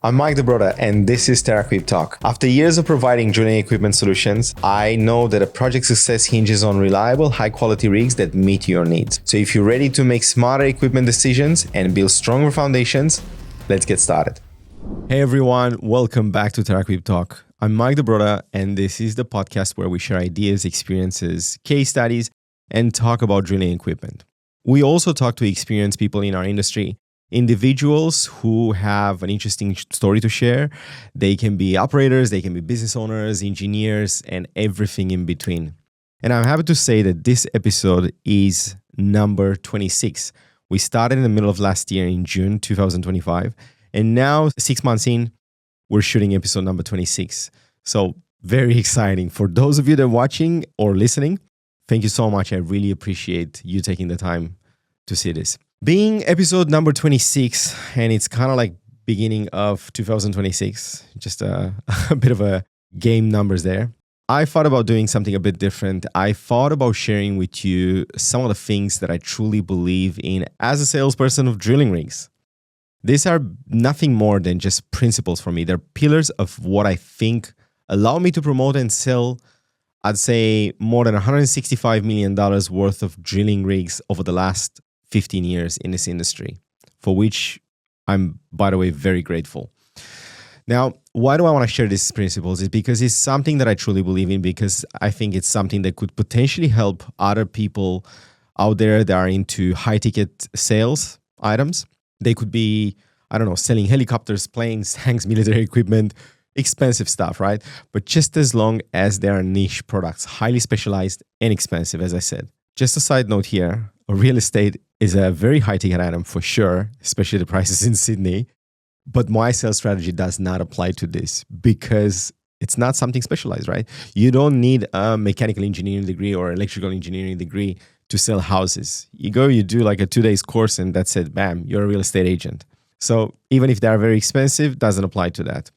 I'm Mike Dobrota, and this is TerraQuip Talk. After years of providing drilling equipment solutions, I know that a project success hinges on reliable, high-quality rigs that meet your needs. So if you're ready to make smarter equipment decisions and build stronger foundations, let's get started. Hey everyone, welcome back to TerraQuip Talk. I'm Mike Dobrota, and this is the podcast where we share ideas, experiences, case studies, and talk about drilling equipment. We also talk to experienced people in our industry, individuals who have an interesting story to share. They can be operators, they can be business owners, engineers, and everything in between. And I'm happy to say that this episode is number 26. We started in the middle of last year in June 2025. And now, 6 months in, we're shooting episode number 26. So very exciting. For those of you that are watching or listening, thank you so much. I really appreciate you taking the time to see this. Being episode number 26, and it's kind of like beginning of 2026, just a bit of a game numbers there. I thought about doing something a bit different. I thought about sharing with you some of the things that I truly believe in as a salesperson of drilling rigs. These are nothing more than just principles for me. They're pillars of what I think allow me to promote and sell, I'd say, more than $165 million worth of drilling rigs over the last 15 years in this industry, for which I'm, by the way, very grateful. Now, why do I want to share these principles? Is because it's something that I truly believe in, because I think it's something that could potentially help other people out there that are into high-ticket sales items. They could be, selling helicopters, planes, tanks, military equipment, expensive stuff, right? But just as long as they are niche products, highly specialized and expensive, as I said. Just a side note here, real estate is a very high-ticket item for sure, especially the prices in Sydney. But my sales strategy does not apply to this because it's not something specialized, right? You don't need a mechanical engineering degree or electrical engineering degree to sell houses. You do like a 2 days course and that's it, bam, you're a real estate agent. So even if they're very expensive, doesn't apply to that.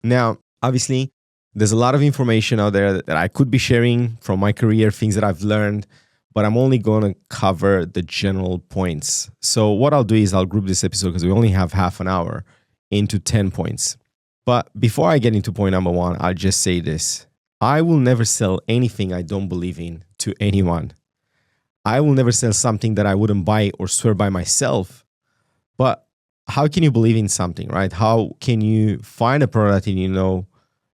Now, obviously, there's a lot of information out there that I could be sharing from my career, things that I've learned, but I'm only going to cover the general points. So what I'll do is I'll group this episode, because we only have half an hour, into 10 points. But before I get into point number one, I'll just say this. I will never sell anything I don't believe in to anyone. I will never sell something that I wouldn't buy or swear by myself. But how can you believe in something, right? How can you find a product and you know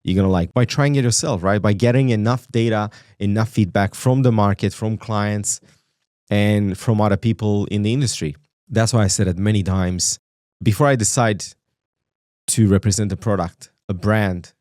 you're going to like? By trying it yourself, right? By getting enough data, enough feedback from the market, from clients, and from other people in the industry. That's why I said it many times. Before I decide to represent a product, a brand,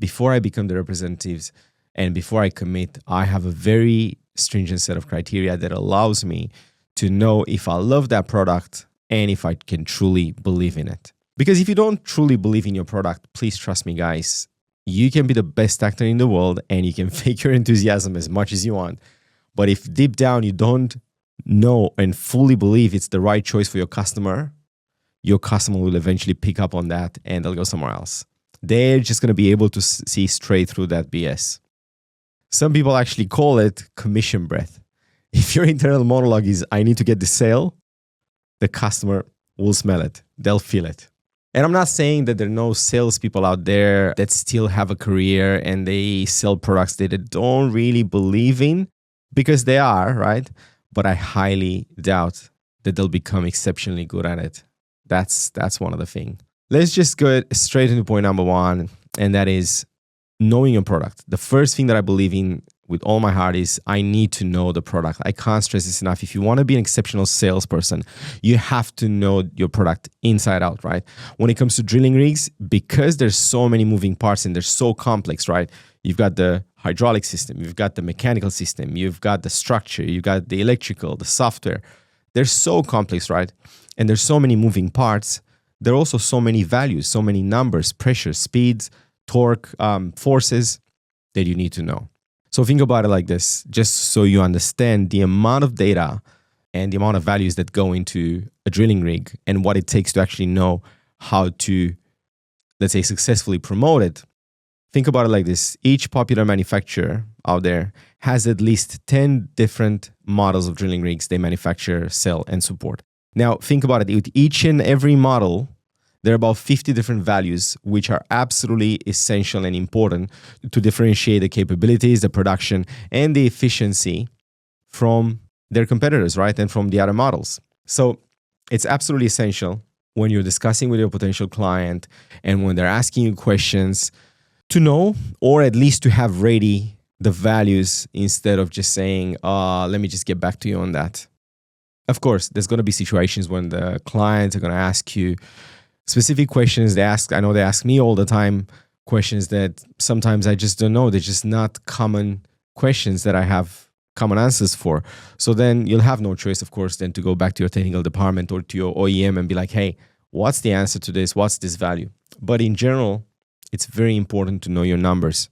before I become the representatives, and before I commit, I have a very stringent set of criteria that allows me to know if I love that product and if I can truly believe in it. Because if you don't truly believe in your product, please trust me, guys, you can be the best actor in the world and you can fake your enthusiasm as much as you want. But if deep down you don't know and fully believe it's the right choice for your customer will eventually pick up on that and they'll go somewhere else. They're just going to be able to see straight through that BS. Some people actually call it commission breath. If your internal monologue is, I need to get the sale, the customer will smell it. They'll feel it. And I'm not saying that there are no salespeople out there that still have a career and they sell products that they don't really believe in, because they are, right? But I highly doubt that they'll become exceptionally good at it. That's one of the things. Let's just go straight into point number one, and that is knowing your product. The first thing that I believe in with all my heart is I need to know the product. I can't stress this enough. If you want to be an exceptional salesperson, you have to know your product inside out, right? When it comes to drilling rigs, because there's so many moving parts and they're so complex, right? You've got the hydraulic system, you've got the mechanical system, you've got the structure, you've got the electrical, the software. They're so complex, right? And there's so many moving parts. There are also so many values, so many numbers, pressure, speeds, torque, forces that you need to know. So think about it like this, just so you understand the amount of data and the amount of values that go into a drilling rig and what it takes to actually know how to, let's say, successfully promote it. Think about it like this. Each popular manufacturer out there has at least 10 different models of drilling rigs they manufacture, sell, and support. Now, think about it. With each and every model, there are about 50 different values which are absolutely essential and important to differentiate the capabilities, the production, and the efficiency from their competitors, right? And from the other models. So it's absolutely essential when you're discussing with your potential client and when they're asking you questions to know, or at least to have ready the values instead of just saying, let me just get back to you on that. Of course, there's going to be situations when the clients are going to ask you specific questions. I know they ask me all the time questions that sometimes I just don't know. They're just not common questions that I have common answers for. So then you'll have no choice, of course, than to go back to your technical department or to your OEM and be like, hey, what's the answer to this? What's this value? But in general, it's very important to know your numbers.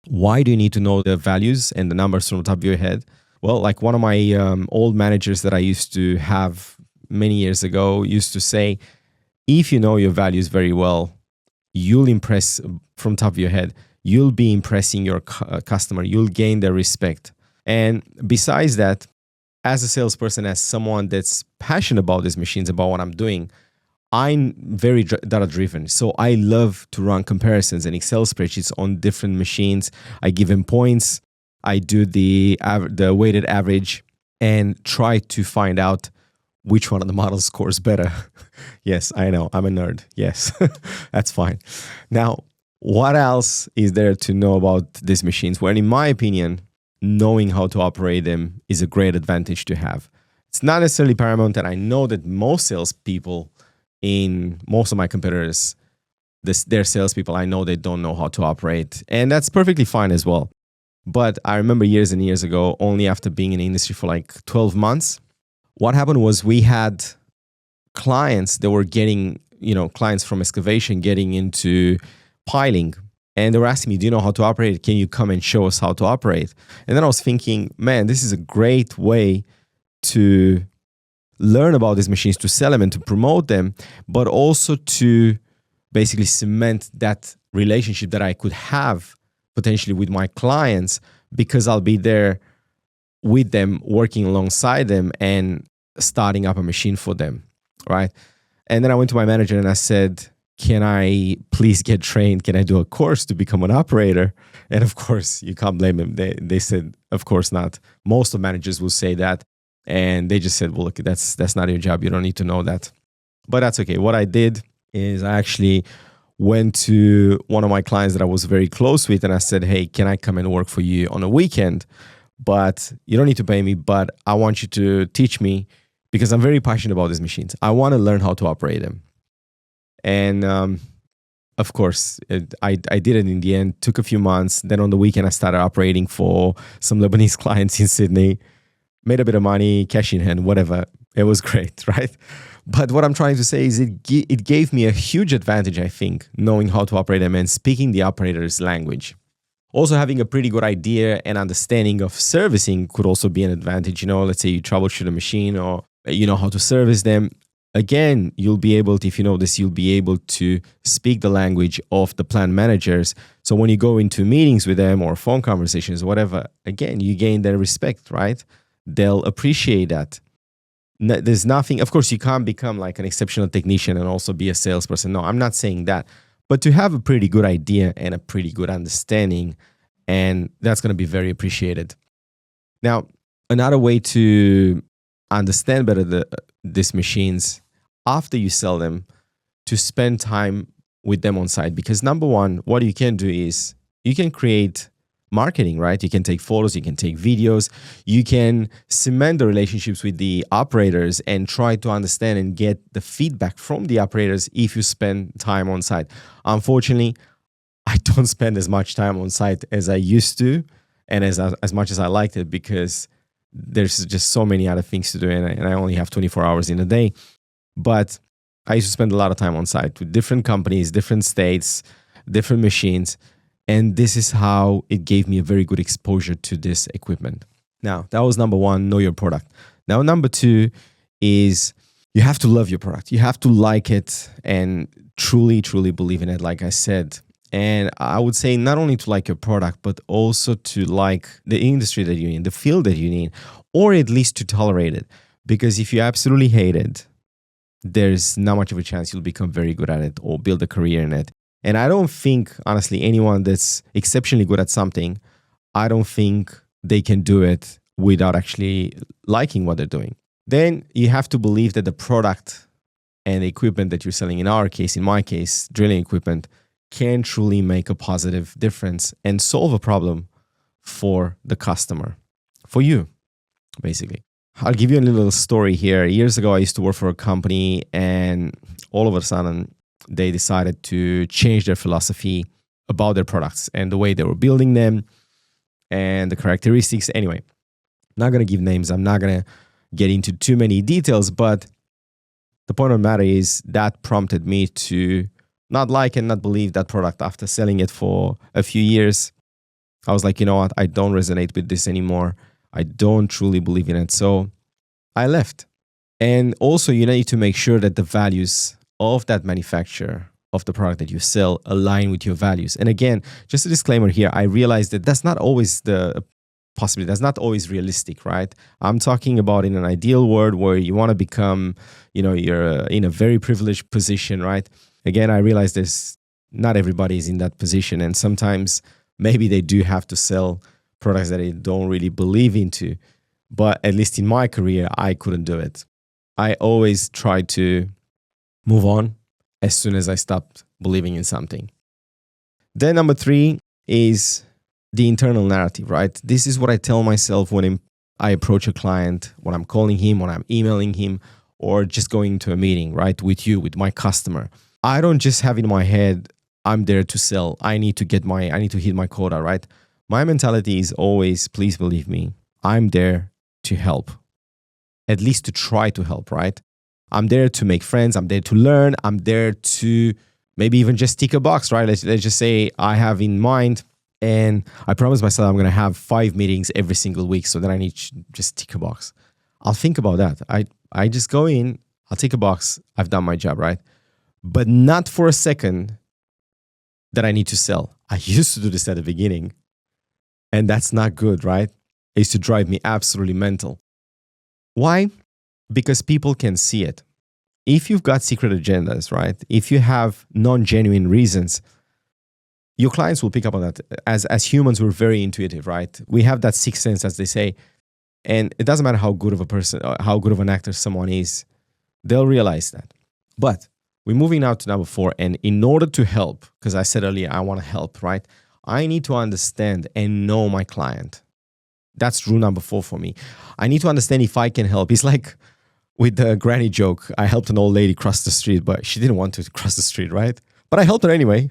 Why do you need to know the values and the numbers from the top of your head? Well, like one of my old managers that I used to have many years ago used to say, if you know your values very well, you'll impress from top of your head. You'll be impressing your customer. You'll gain their respect. And besides that, as a salesperson, as someone that's passionate about these machines, about what I'm doing, I'm very data driven. So I love to run comparisons and Excel spreadsheets on different machines. I give them points. I do the weighted average and try to find out which one of the models scores better. Yes, I know, I'm a nerd. Yes, that's fine. Now, what else is there to know about these machines? Well, in my opinion, knowing how to operate them is a great advantage to have. It's not necessarily paramount, and I know that most salespeople in most of my competitors, their salespeople, I know they don't know how to operate, and that's perfectly fine as well. But I remember years and years ago, only after being in the industry for like 12 months, what happened was we had clients that were getting, clients from excavation getting into piling. And they were asking me, do you know how to operate it? Can you come and show us how to operate? And then I was thinking, man, this is a great way to learn about these machines, to sell them and to promote them, but also to basically cement that relationship that I could have potentially with my clients, because I'll be there with them, working alongside them and starting up a machine for them, right? And then I went to my manager and I said, can I please get trained? Can I do a course to become an operator? And of course, you can't blame them. They said, of course not. Most of managers will say that. And they just said, well, look, that's not your job. You don't need to know that. But that's okay. What I did is I actually went to one of my clients that I was very close with and I said, hey, can I come and work for you on a weekend? But you don't need to pay me, but I want you to teach me because I'm very passionate about these machines. I want to learn how to operate them. And of course, I did it in the end. Took a few months. Then on the weekend, I started operating for some Lebanese clients in Sydney. Made a bit of money, cash in hand, whatever. It was great, right? But what I'm trying to say is it gave me a huge advantage, I think, knowing how to operate them and speaking the operator's language. Also, having a pretty good idea and understanding of servicing could also be an advantage. Let's say you troubleshoot a machine or you know how to service them. Again, you'll be able to, if you know this, you'll be able to speak the language of the plant managers. So when you go into meetings with them or phone conversations, whatever, again, you gain their respect, right? They'll appreciate that. There's nothing, of course, you can't become like an exceptional technician and also be a salesperson. No, I'm not saying that. But to have a pretty good idea and a pretty good understanding, and that's going to be very appreciated. Now, another way to understand better these machines after you sell them, to spend time with them on site. Because number one, what you can do is you can create marketing, right? You can take photos, you can take videos, you can cement the relationships with the operators and try to understand and get the feedback from the operators if you spend time on site. Unfortunately, I don't spend as much time on site as I used to and as much as I liked it, because there's just so many other things to do and I only have 24 hours in a day. But I used to spend a lot of time on site with different companies, different states, different machines. And this is how it gave me a very good exposure to this equipment. Now, that was number one, know your product. Now, number two is you have to love your product. You have to like it and truly, truly believe in it, like I said. And I would say not only to like your product, but also to like the industry that you're in, the field that you're in, or at least to tolerate it. Because if you absolutely hate it, there's not much of a chance you'll become very good at it or build a career in it. And I don't think, honestly, anyone that's exceptionally good at something, I don't think they can do it without actually liking what they're doing. Then you have to believe that the product and the equipment that you're selling, in our case, in my case, drilling equipment, can truly make a positive difference and solve a problem for the customer, for you, basically. I'll give you a little story here. Years ago, I used to work for a company, and all of a sudden, they decided to change their philosophy about their products and the way they were building them and the characteristics. Anyway, I'm not going to give names. I'm not going to get into too many details, but the point of the matter is that prompted me to not like and not believe that product. After selling it for a few years, I was like, you know what? I don't resonate with this anymore. I don't truly believe in it. So I left. And also, you need to make sure that the values of that manufacturer of the product that you sell align with your values. And again, just a disclaimer here, I realize that that's not always the possibility. That's not always realistic, right? I'm talking about in an ideal world where you want to become, you're in a very privileged position, right? Again, I realize not everybody is in that position. And sometimes maybe they do have to sell products that they don't really believe into. But at least in my career, I couldn't do it. I always tried to move on as soon as I stopped believing in something. Then number 3 is the internal narrative, right? This is what I tell myself when I approach a client, when I'm calling him, when I'm emailing him, or just going to a meeting, right? With my customer. I don't just have in my head, I'm there to sell. I need to hit my quota, right? My mentality is always, please believe me, I'm there to help. At least to try to help, right? I'm there to make friends. I'm there to learn. I'm there to maybe even just tick a box, right? Let's just say I have in mind, and I promise myself I'm going to have 5 meetings every single week. So then I need to just tick a box. I'll think about that. I just go in, I'll tick a box. I've done my job, right? But not for a second that I need to sell. I used to do this at the beginning, and that's not good, right? It used to drive me absolutely mental. Why? Because people can see it. If you've got secret agendas, right? If you have non-genuine reasons, your clients will pick up on that. As humans, we're very intuitive, right? We have that sixth sense, as they say. And it doesn't matter how good of a person, how good of an actor someone is, they'll realize that. But we're moving now to number 4. And in order to help, because I said earlier, I want to help, right? I need to understand and know my client. That's rule number 4 for me. I need to understand if I can help. It's like with the granny joke. I helped an old lady cross the street, but she didn't want to cross the street, right? But I helped her anyway.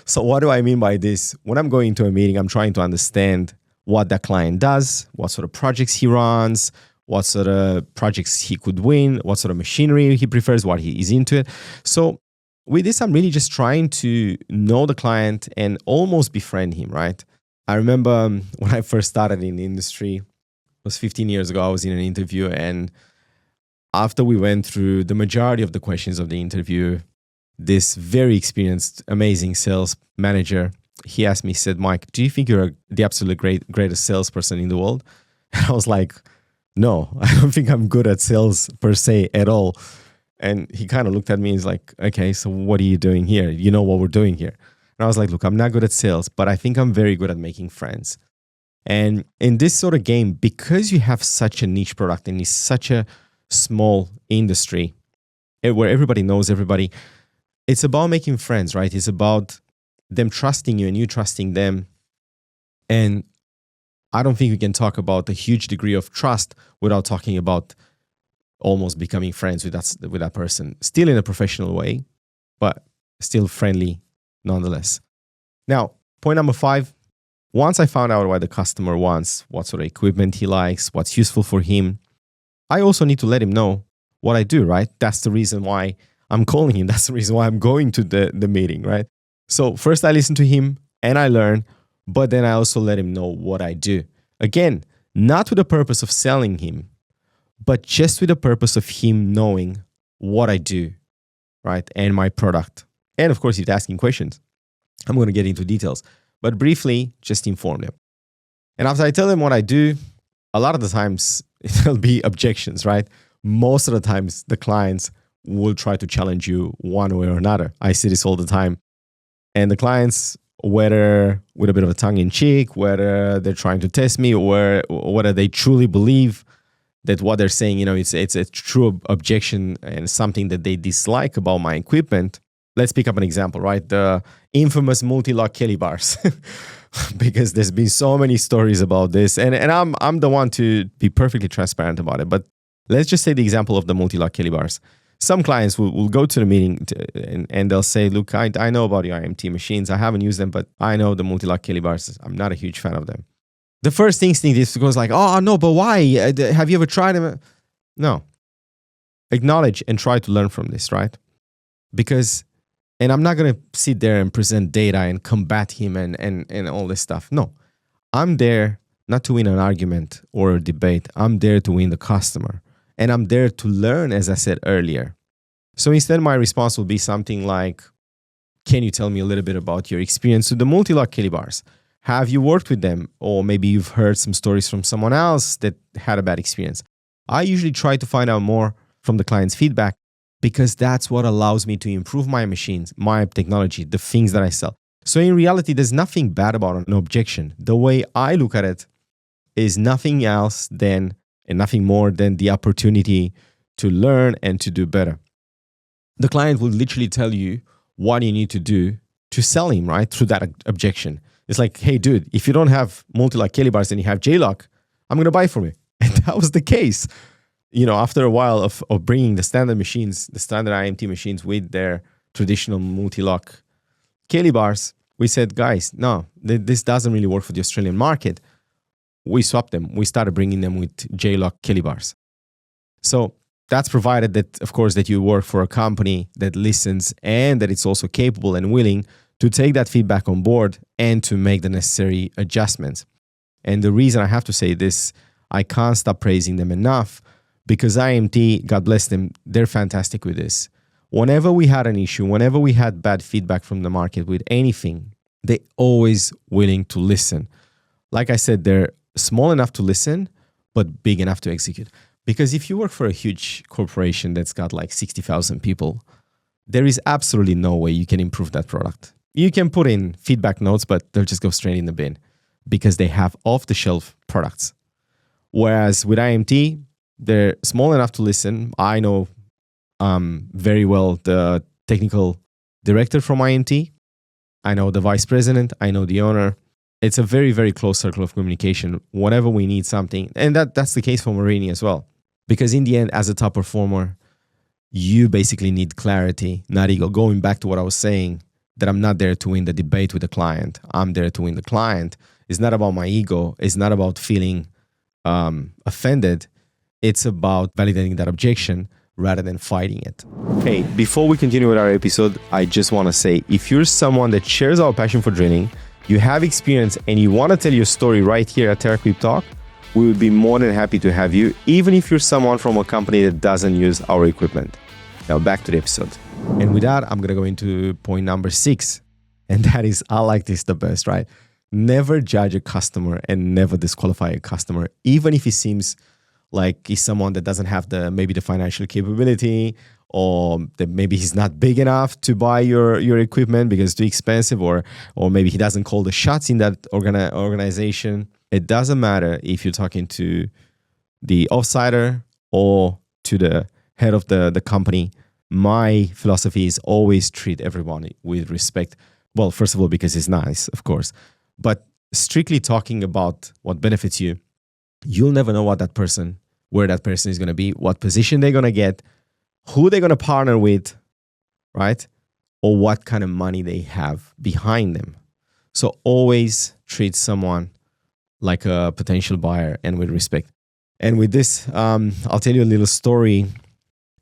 So what do I mean by this? When I'm going to a meeting, I'm trying to understand what that client does, what sort of projects he runs, what sort of projects he could win, what sort of machinery he prefers, what he is into. So with this, I'm really just trying to know the client and almost befriend him, right? I remember when I first started in the industry, it was 15 years ago, I was in an interview, and after we went through the majority of the questions of the interview, this very experienced, amazing sales manager, he asked me, he said, Mike, do you think you're the absolute greatest salesperson in the world? And I was like, no, I don't think I'm good at sales per se at all. And he kind of looked at me and he's like, okay, so what are you doing here? You know what we're doing here. And I was like, look, I'm not good at sales, but I think I'm very good at making friends. And in this sort of game, because you have such a niche product and it's such a small industry where everybody knows everybody, it's about making friends, right? It's about them trusting you and you trusting them. And I don't think we can talk about a huge degree of trust without talking about almost becoming friends with that person. Still in a professional way, but still friendly nonetheless. Now, point number 5, once I found out what the customer wants, what sort of equipment he likes, what's useful for him, I also need to let him know what I do, right? That's the reason why I'm calling him. That's the reason why I'm going to the meeting, right? So first I listen to him and I learn, but then I also let him know what I do. Again, not with the purpose of selling him, but just with the purpose of him knowing what I do, right? And my product. And of course, he's asking questions. I'm going to get into details, but briefly, just inform them. And after I tell them what I do, a lot of the times it'll be objections, right? Most of the times the clients will try to challenge you one way or another. I see this all the time. And the clients, whether with a bit of a tongue in cheek, whether they're trying to test me, or whether they truly believe that what they're saying, it's a true objection and something that they dislike about my equipment. Let's pick up an example, right? The infamous multi-lock Kelly bars, because there's been so many stories about this, and I'm the one to be perfectly transparent about it. But let's just say the example of the multi-lock Kelly bars. Some clients will go to the meeting and they'll say, look, I know about your IMT machines. I haven't used them, but I know the multi-lock Kelly bars. I'm not a huge fan of them. The first instinct is to go like, oh, no, but why? Have you ever tried them? No. Acknowledge and try to learn from this, right? Because, and I'm not going to sit there and present data and combat him and all this stuff. No. I'm there not to win an argument or a debate. I'm there to win the customer. And I'm there to learn, as I said earlier. So instead, my response will be something like, can you tell me a little bit about your experience with the multi-lock Kelly bars? Have you worked with them? Or maybe you've heard some stories from someone else that had a bad experience. I usually try to find out more from the client's feedback, because that's what allows me to improve my machines, my technology, the things that I sell. So in reality, there's nothing bad about an objection. The way I look at it is nothing else than and nothing more than the opportunity to learn and to do better. The client will literally tell you what you need to do to sell him, right? Through that objection. It's like, hey, dude, if you don't have multi-lock Kelly bars and you have J-lock, I'm going to buy from you. And that was the case. After a while of bringing the standard machines, the standard IMT machines with their traditional multi-lock Kelly bars, we said, guys, no, this doesn't really work for the Australian market. We swapped them. We started bringing them with J-lock Kelly bars. So that's provided that, of course, that you work for a company that listens and that it's also capable and willing to take that feedback on board and to make the necessary adjustments. And the reason I have to say this, I can't stop praising them enough, because IMT, God bless them, they're fantastic with this. Whenever we had an issue, whenever we had bad feedback from the market with anything, they're always willing to listen. Like I said, they're small enough to listen, but big enough to execute. Because if you work for a huge corporation that's got like 60,000 people, there is absolutely no way you can improve that product. You can put in feedback notes, but they'll just go straight in the bin because they have off-the-shelf products. Whereas with IMT, they're small enough to listen. I know very well the technical director from IMT. I know the vice president. I know the owner. It's a very, very close circle of communication whenever we need something. And that's the case for Marini as well. Because in the end, as a top performer, you basically need clarity, not ego. Going back to what I was saying, that I'm not there to win the debate with the client. I'm there to win the client. It's not about my ego. It's not about feeling offended. It's about validating that objection rather than fighting it. Hey, before we continue with our episode, I just want to say, if you're someone that shares our passion for drilling, you have experience and you want to tell your story right here at TerraQuip Talk, we would be more than happy to have you, even if you're someone from a company that doesn't use our equipment. Now back to the episode. And with that, I'm going to go into point number 6. And that is, I like this the best, right? Never judge a customer and never disqualify a customer, even if he seems like he's someone that doesn't have maybe the financial capability, or that maybe he's not big enough to buy your equipment because it's too expensive, or maybe he doesn't call the shots in that organization. It doesn't matter if you're talking to the offsider or to the head of the company. My philosophy is always treat everyone with respect. Well, first of all, because it's nice, of course, but strictly talking about what benefits you, you'll never know where that person is going to be, what position they're going to get, who they're going to partner with, right? Or what kind of money they have behind them. So always treat someone like a potential buyer and with respect. And with this, I'll tell you a little story.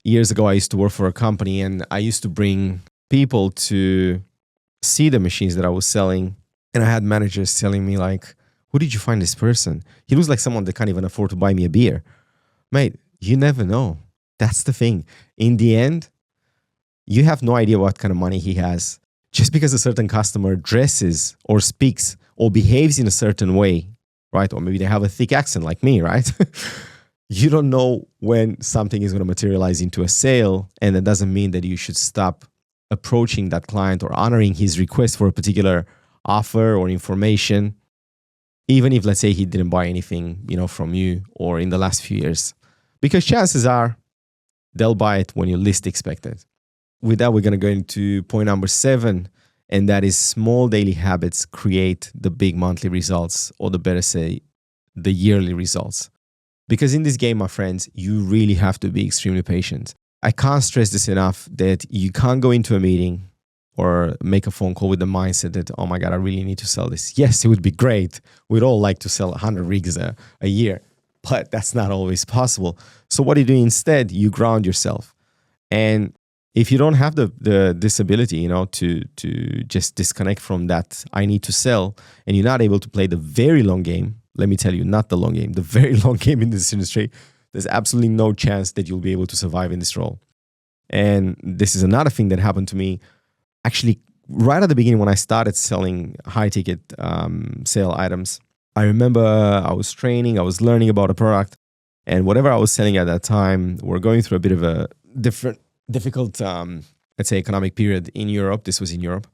Years ago, I used to work for a company and I used to bring people to see the machines that I was selling. And I had managers telling me like, who did you find this person? He looks like someone that can't even afford to buy me a beer. Mate, you never know. That's the thing. In the end, you have no idea what kind of money he has. Just because a certain customer dresses or speaks or behaves in a certain way, right? Or maybe they have a thick accent like me, right? You don't know when something is going to materialize into a sale, and that doesn't mean that you should stop approaching that client or honoring his request for a particular offer or information, even if, let's say, he didn't buy anything, from you or in the last few years, because chances are they'll buy it when you least expect it. With that, we're going to go into point number 7, and that is small daily habits create the big monthly results, or the better say, the yearly results. Because in this game, my friends, you really have to be extremely patient. I can't stress this enough that you can't go into a meeting or make a phone call with the mindset that, oh my God, I really need to sell this. Yes, it would be great. We'd all like to sell 100 rigs a year, but that's not always possible. So what do you do instead? You ground yourself. And if you don't have this ability, to just disconnect from that, I need to sell, and you're not able to play the very long game, let me tell you, not the long game, the very long game in this industry, there's absolutely no chance that you'll be able to survive in this role. And this is another thing that happened to me actually right at the beginning when I started selling high ticket sale items. I remember I was training, I was learning about a product, and whatever I was selling at that time, we're going through a bit of a difficult, let's say, economic period in Europe. This was in Europe.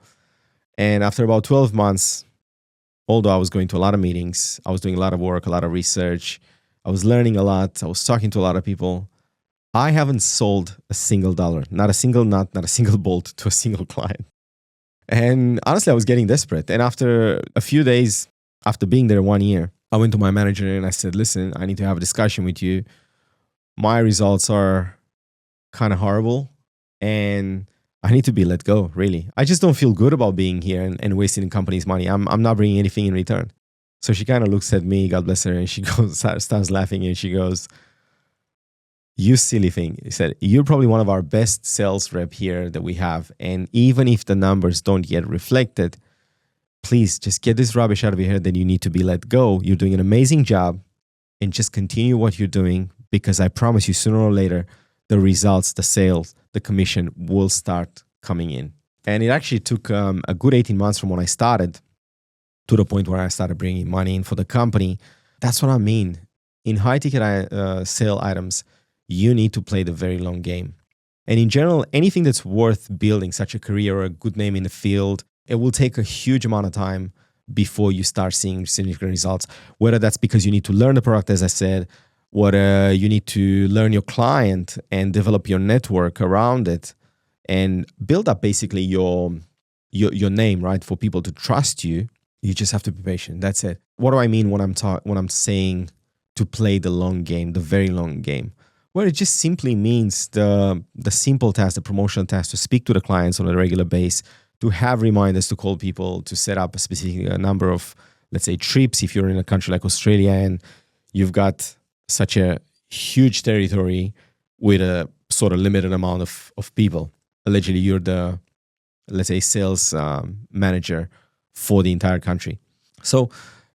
And after about 12 months, although I was going to a lot of meetings, I was doing a lot of work, a lot of research, I was learning a lot, I was talking to a lot of people, I haven't sold a single dollar, not a single nut, not a single bolt to a single client. And honestly, I was getting desperate. And after a few days, after being there 1 year, I went to my manager and I said, listen, I need to have a discussion with you. My results are kind of horrible and I need to be let go, really. I just don't feel good about being here and wasting the company's money. I'm not bringing anything in return. So she kind of looks at me, God bless her, and she starts laughing and she goes, you silly thing. He said, you're probably one of our best sales rep here that we have. And even if the numbers don't yet reflect it, please just get this rubbish out of your head that you need to be let go. You're doing an amazing job and just continue what you're doing, because I promise you sooner or later, the results, the sales, the commission will start coming in. And it actually took a good 18 months from when I started to the point where I started bringing money in for the company. That's what I mean. In high ticket sale items, you need to play the very long game. And in general, anything that's worth building, such a career or a good name in the field, it will take a huge amount of time before you start seeing significant results. Whether that's because you need to learn the product, as I said, whether you need to learn your client and develop your network around it and build up basically your name, right? For people to trust you, you just have to be patient. That's it. What do I mean when I'm saying to play the long game, the very long game? Well, it just simply means the simple task, the promotional task, to speak to the clients on a regular basis, to have reminders to call people, to set up a specific number of, let's say, trips if you're in a country like Australia and you've got such a huge territory with a sort of limited amount of people. Allegedly, you're the, let's say, sales manager for the entire country. So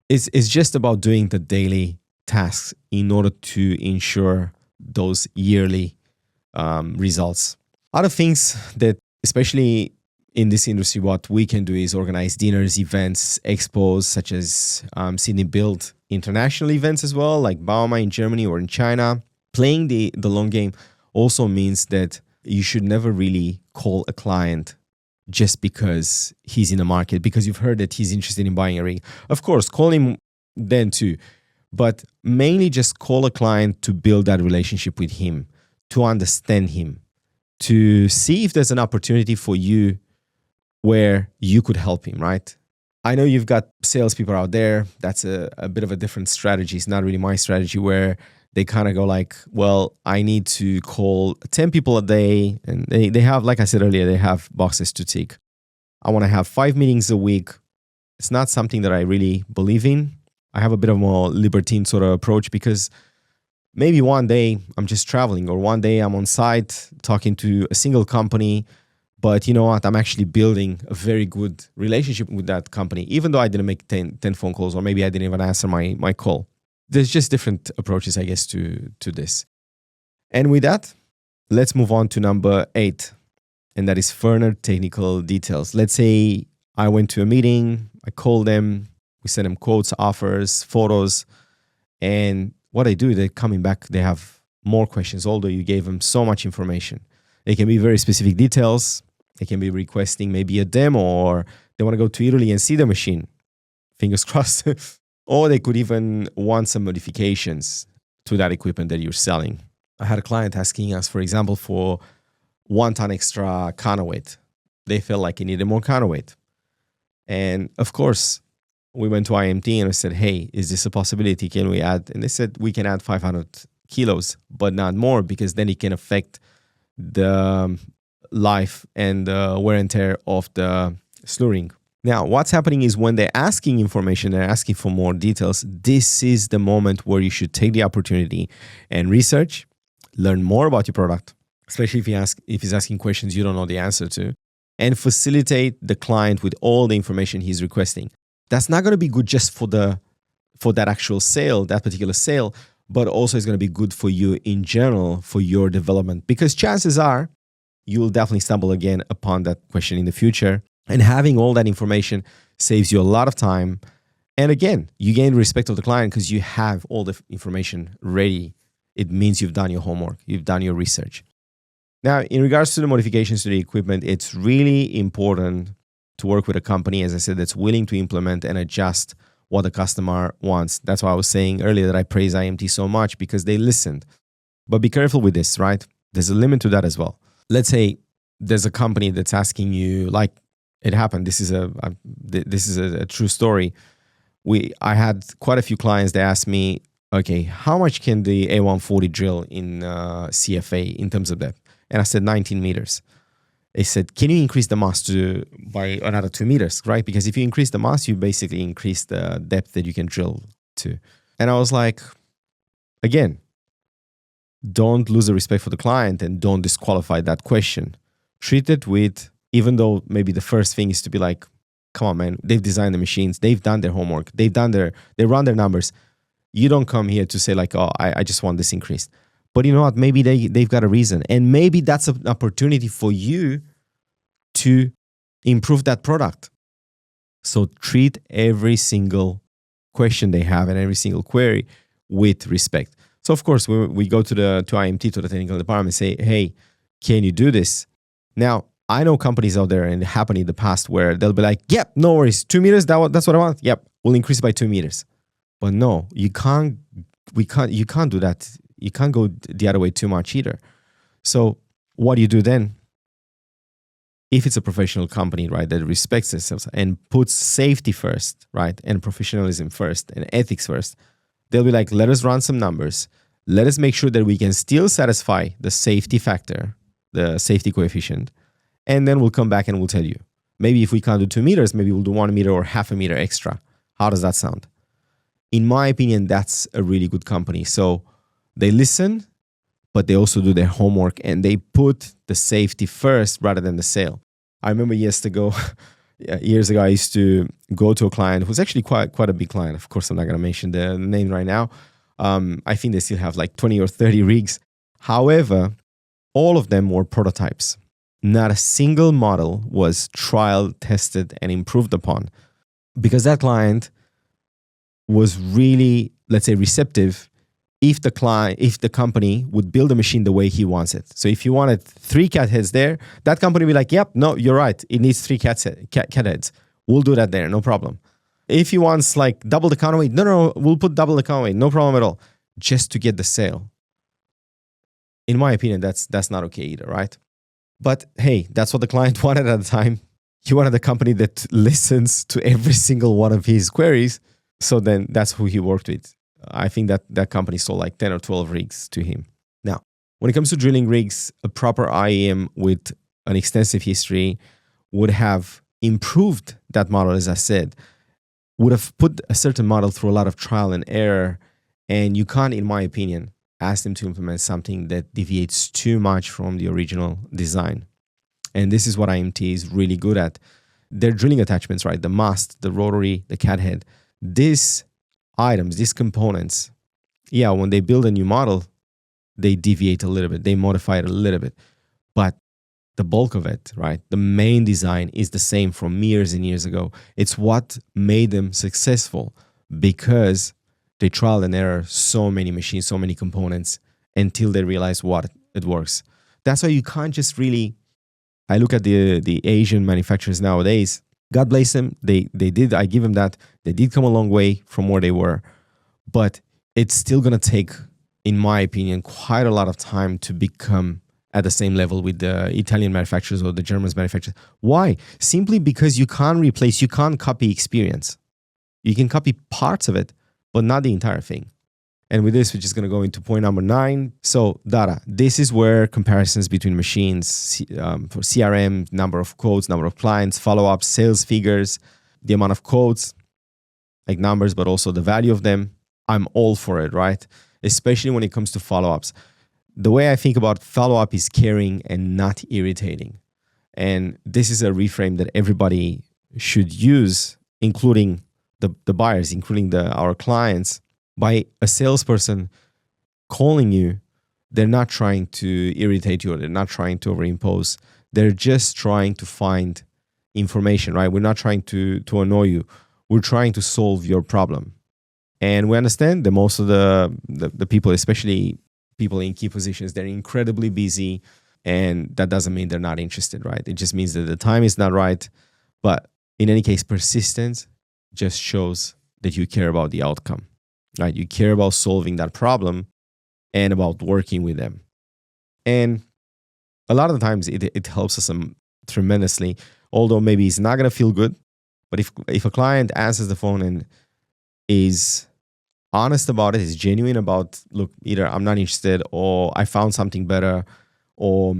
it's just about doing the daily tasks in order to ensure those yearly results. Other things that, especially in this industry, what we can do is organize dinners, events, expos, such as Sydney Build international events as well, like Bauma in Germany or in China. Playing the long game also means that you should never really call a client just because he's in the market, because you've heard that he's interested in buying a rig. Of course, call him then too, but mainly just call a client to build that relationship with him, to understand him, to see if there's an opportunity for you where you could help him, right? I know you've got salespeople out there. That's a bit of a different strategy. It's not really my strategy, where they kind of go like, well, I need to call 10 people a day. And they have, like I said earlier, they have boxes to tick. I want to have 5 meetings a week. It's not something that I really believe in. I have a bit of a more libertine sort of approach, because maybe one day I'm just traveling, or one day I'm on site talking to a single company, but you know what? I'm actually building a very good relationship with that company, even though I didn't make 10 phone calls, or maybe I didn't even answer my call. There's just different approaches, I guess, to this. And with that, let's move on to number 8, and that is further technical details. Let's say I went to a meeting, I called them, we sent them quotes, offers, photos, and what they do, they're coming back, they have more questions, although you gave them so much information. They can be very specific details. They can be requesting maybe a demo, or they want to go to Italy and see the machine. Fingers crossed. Or they could even want some modifications to that equipment that you're selling. I had a client asking us, for example, for 1 ton extra counterweight. They felt like it needed more counterweight. And of course, we went to IMT and I said, hey, is this a possibility? Can we add? And they said, we can add 500 kilos, but not more, because then it can affect the life and the wear and tear of the slew ring. Now, what's happening is when they're asking information, they're asking for more details, this is the moment where you should take the opportunity and research, learn more about your product, especially if he's asking questions you don't know the answer to, and facilitate the client with all the information he's requesting. That's not going to be good just for that actual sale, that particular sale, but also it's going to be good for you in general for your development, because chances are you'll definitely stumble again upon that question in the future. And having all that information saves you a lot of time. And again, you gain respect of the client because you have all the information ready. It means you've done your homework, you've done your research. Now, in regards to the modifications to the equipment, it's really important to work with a company, as I said, that's willing to implement and adjust what the customer wants. That's why I was saying earlier that I praise IMT so much, because they listened. But be careful with this, right? There's a limit to that as well. Let's say there's a company that's asking you, like it happened. This is a true story. I had quite a few clients that asked me, okay, how much can the A140 drill in CFA in terms of depth? And I said 19 meters. They said, can you increase the mass by another 2 meters, right? Because if you increase the mass, you basically increase the depth that you can drill to. And I was like, again, don't lose the respect for the client and don't disqualify that question. Treat it with, even though maybe the first thing is to be like, come on, man, they've designed the machines, they've done their homework, they run their numbers. You don't come here to say like, oh, I just want this increased. But you know what? Maybe they've got a reason. And maybe that's an opportunity for you to improve that product. So treat every single question they have and every single query with respect. So of course, we go to IMT, to the technical department, and say, hey, can you do this? Now, I know companies out there, and it happened in the past, where they'll be like, yep, no worries, 2 meters, that's what I want. Yep, we'll increase it by 2 meters. But no, you can't do that. You can't go the other way too much either. So what do you do then? If it's a professional company, right, that respects themselves and puts safety first, right, and professionalism first and ethics first, they'll be like, let us run some numbers. Let us make sure that we can still satisfy the safety factor, the safety coefficient, and then we'll come back and we'll tell you. Maybe if we can't do 2 meters, maybe we'll do 1 meter or half a meter extra. How does that sound? In my opinion, that's a really good company. So they listen, but they also do their homework and they put the safety first rather than the sale. I remember years ago, I used to go to a client who's actually quite a big client. Of course, I'm not going to mention the name right now. I think they still have like 20 or 30 rigs. However, all of them were prototypes. Not a single model was trial tested and improved upon, because that client was really, let's say, receptive if the company would build a machine the way he wants it. So if you wanted 3 cat heads there, that company would be like, yep, no, you're right. It needs 3 cat heads. We'll do that there, no problem. If he wants like double the counterweight, no, we'll put double the counterweight, no problem at all, just to get the sale. In my opinion, that's not okay either, right? But hey, that's what the client wanted at the time. He wanted a company that listens to every single one of his queries. So then that's who he worked with. I think that company sold like 10 or 12 rigs to him. Now, when it comes to drilling rigs, a proper IEM with an extensive history would have improved that model, as I said, would have put a certain model through a lot of trial and error. And you can't, in my opinion, ask them to implement something that deviates too much from the original design. And this is what IMT is really good at. Their drilling attachments, right? The mast, the rotary, the cat head. These items, these components, when they build a new model, they deviate a little bit. They modify it a little bit. But the bulk of it, right? The main design is the same from years and years ago. It's what made them successful, because they trial and error so many machines, so many components until they realize what it works. That's why you can't just really. I look at the Asian manufacturers nowadays. God bless them. They did. I give them that. They did come a long way from where they were, but it's still gonna take, in my opinion, quite a lot of time to become at the same level with the Italian manufacturers or the German manufacturers. Why? Simply because you can't copy experience. You can copy parts of it, but not the entire thing. And with this, we're just going to go into point number 9. So data. This is where comparisons between machines for CRM, number of quotes, number of clients, follow-ups, sales figures, the amount of quotes, like numbers, but also the value of them. I'm all for it, right? Especially when it comes to follow-ups. The way I think about follow-up is caring and not irritating. And this is a reframe that everybody should use, including the buyers, including our clients. By a salesperson calling you, they're not trying to irritate you or they're not trying to overimpose. They're just trying to find information, right? We're not trying to annoy you. We're trying to solve your problem. And we understand that most of the people, especially people in key positions, they're incredibly busy, and that doesn't mean they're not interested, right? It just means that the time is not right. But in any case, persistence just shows that you care about the outcome, right? You care about solving that problem and about working with them. And a lot of the times it helps us tremendously, although maybe it's not going to feel good. But if a client answers the phone and is honest about it, is genuine about, look, either I'm not interested, or I found something better, or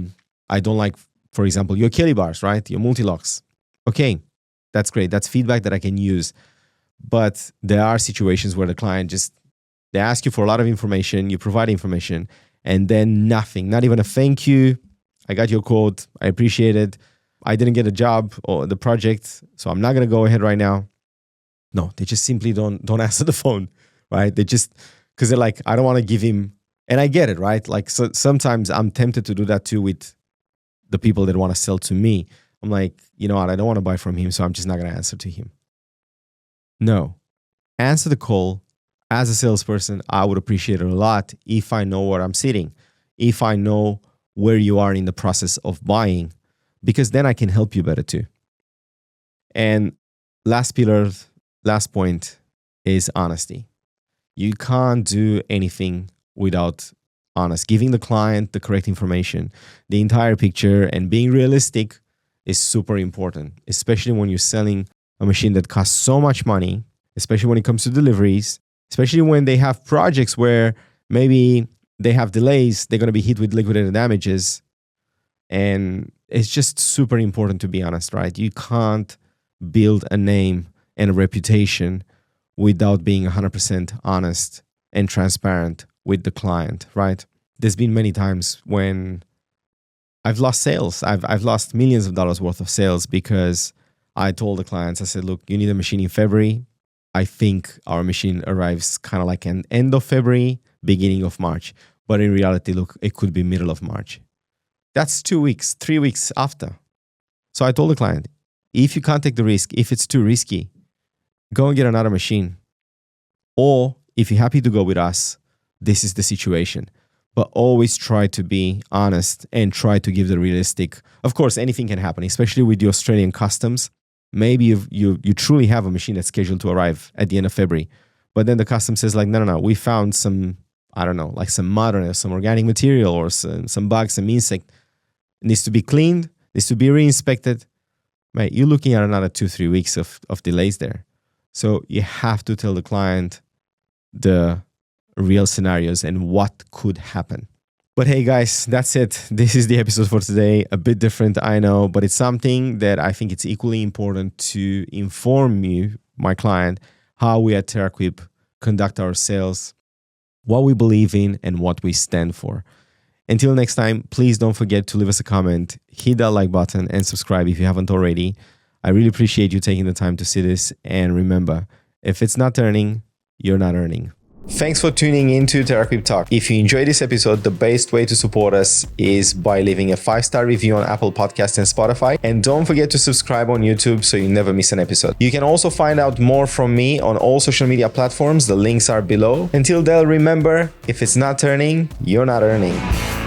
I don't like, for example, your Kelly bars, right? Your multi-locks. Okay, that's great. That's feedback that I can use. But there are situations where the client they ask you for a lot of information, you provide information, and then nothing, not even a thank you. I got your quote. I appreciate it. I didn't get a job or the project, so I'm not going to go ahead right now. No, they just simply don't answer the phone, right? They just, because they're like, I don't want to give him, and I get it, right? Like, so sometimes I'm tempted to do that too with the people that want to sell to me. I'm like, you know what? I don't want to buy from him, so I'm just not going to answer to him. No, answer the call. As a salesperson, I would appreciate it a lot if I know where I'm sitting, if I know where you are in the process of buying, because then I can help you better too. And last point is honesty. You can't do anything without giving the client the correct information, the entire picture, and being realistic is super important, especially when you're selling a machine that costs so much money, especially when it comes to deliveries, especially when they have projects where maybe they have delays, they're going to be hit with liquidated damages. And it's just super important to be honest, right? You can't build a name and a reputation without being 100% honest and transparent with the client, right? There's been many times when I've lost sales. I've lost millions of dollars worth of sales because I told the clients, I said, look, you need a machine in February. I think our machine arrives kind of like an end of February, beginning of March. But in reality, look, it could be middle of March. That's 2 weeks, 3 weeks after. So I told the client, if you can't take the risk, if it's too risky, go and get another machine. Or if you're happy to go with us, this is the situation. But always try to be honest and try to give the realistic. Of course, anything can happen, especially with the Australian customs. Maybe you truly have a machine that's scheduled to arrive at the end of February. But then the custom says like, no, we found some, I don't know, like some mud or some organic material or some bugs, some insect. It needs to be cleaned, needs to be re-inspected. Mate, you're looking at another 2-3 weeks of delays there. So you have to tell the client the real scenarios and what could happen. But hey guys, that's it. This is the episode for today. A bit different, I know, but it's something that I think it's equally important to inform you, my client, how we at TerraQuip conduct our sales, what we believe in, and what we stand for. Until next time, please don't forget to leave us a comment, hit that like button, and subscribe if you haven't already. I really appreciate you taking the time to see this. And remember, if it's not turning, you're not earning. Thanks for tuning into TerraQuip Talk. If you enjoyed this episode, the best way to support us is by leaving a 5-star review on Apple Podcasts and Spotify. And don't forget to subscribe on YouTube so you never miss an episode. You can also find out more from me on all social media platforms. The links are below. Until then, remember, if it's not turning, you're not earning.